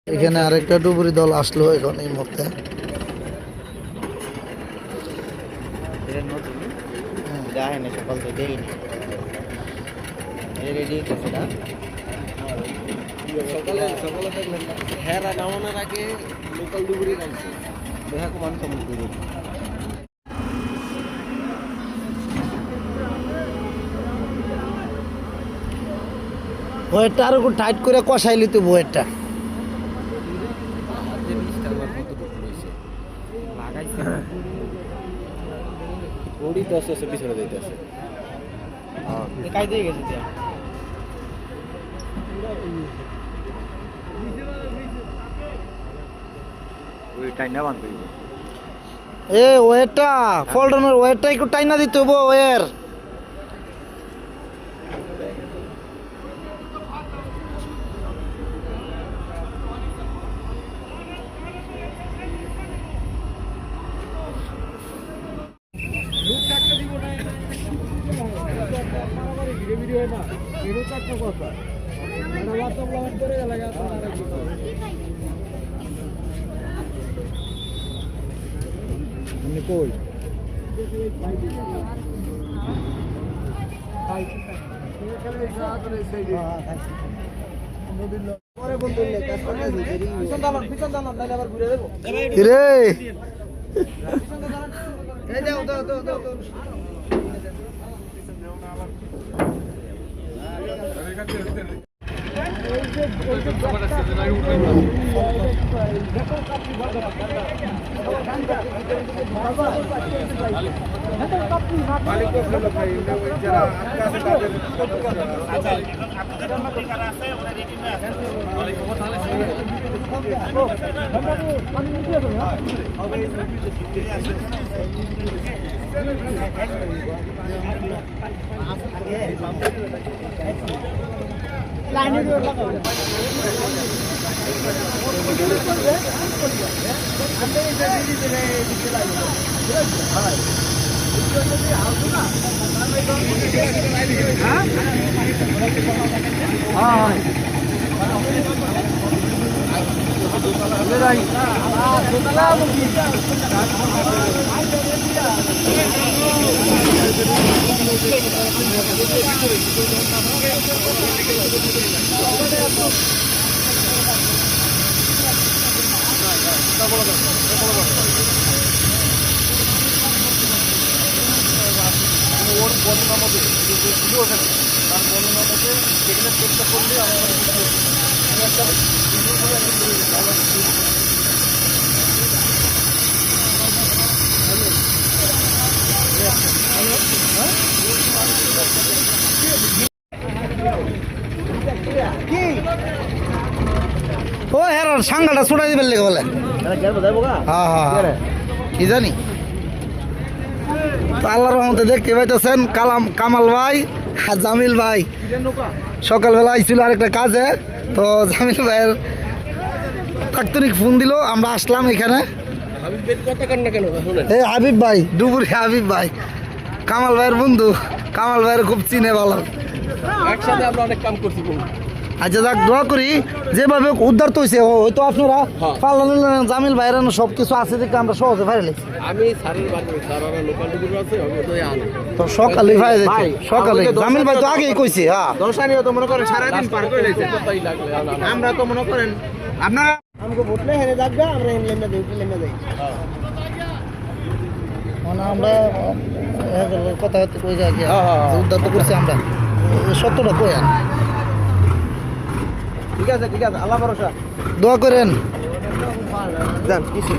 এখানে আরেকটা ডুবুরি দল আসলো এখন এই মুহূর্তে। সকাল থেকে রেডি সকালে দেখলেন হ্যাঁ নামানোর আগে লোকাল ডুবুরি নামছে দেখা কমান সমুদ্র। ওয়েটটা আরো টাইট করে কষাইলি তুই ওয়েটটা। ওড়ি তো আছে পিছনে দিতে আছে কাই দিয়ে গেছে দিয়া ওই টাইনা বাঁধ কইব এ ওয়েটটা ফল্ডনের ওয়েটটা একটু টাইনা দিতে হবো ওয়ের। কই ওর বর্ণনা মধ্যে ছিল ওখানে তার বর্ণনা মধ্যে যেখানে চেষ্টা করলে ও হ্যাঁ সাঙ্গাটা ছুটাই দিবেন লেগে বলে হ্যাঁ হ্যাঁ কি জানি। আল্লাহর রহমতে দেখতে পাইতেছেন কামাল ভাই আর জামিল ভাই সকালবেলা আইছিল আরেকটা কাজে, তো জামিল ভাইয়ের তাৎক্ষণিক ফোন দিল, আমরা আসলাম এখানে। এই হাবিব ভাই ডুবুরি হাবিব ভাই কামাল ভাইয়ের বন্ধু, কামাল ভাইয়ের খুব চিনে ভালো, একসাথে আমরা অনেক কাম করছি। আচ্ছা যাক দোয়া করি যেভাবে উদ্ধার তো হয়েছে হয়তো আপনারা পাল্লা নিলেন জামিল ভাইয়ের সব কিছু আছে দেখে আমরা সহজে ফাইলে আমি স্যারের বাড়ি স্যার লোকাল ডুবুরি আছে তো সকালে ভাই সকালে জামিল ভাই তো আগেই কইছে। হ্যাঁ দর্শনীয় তো মনে করেন সারাদিন পার করে দিয়েছে, আমরা তো মনে করেন আপনারা আমাকে ভোটলে হেরে যাবে, আমরা হেনলেন দেই লেনা যাই মানে আমরা কথা হতে কই যাই উদ্ধার তো করছি আমরা সত্যটা কই আন। ঠিক আছে আল্লাহ ভরসা, দোয়া করেন যান কিছু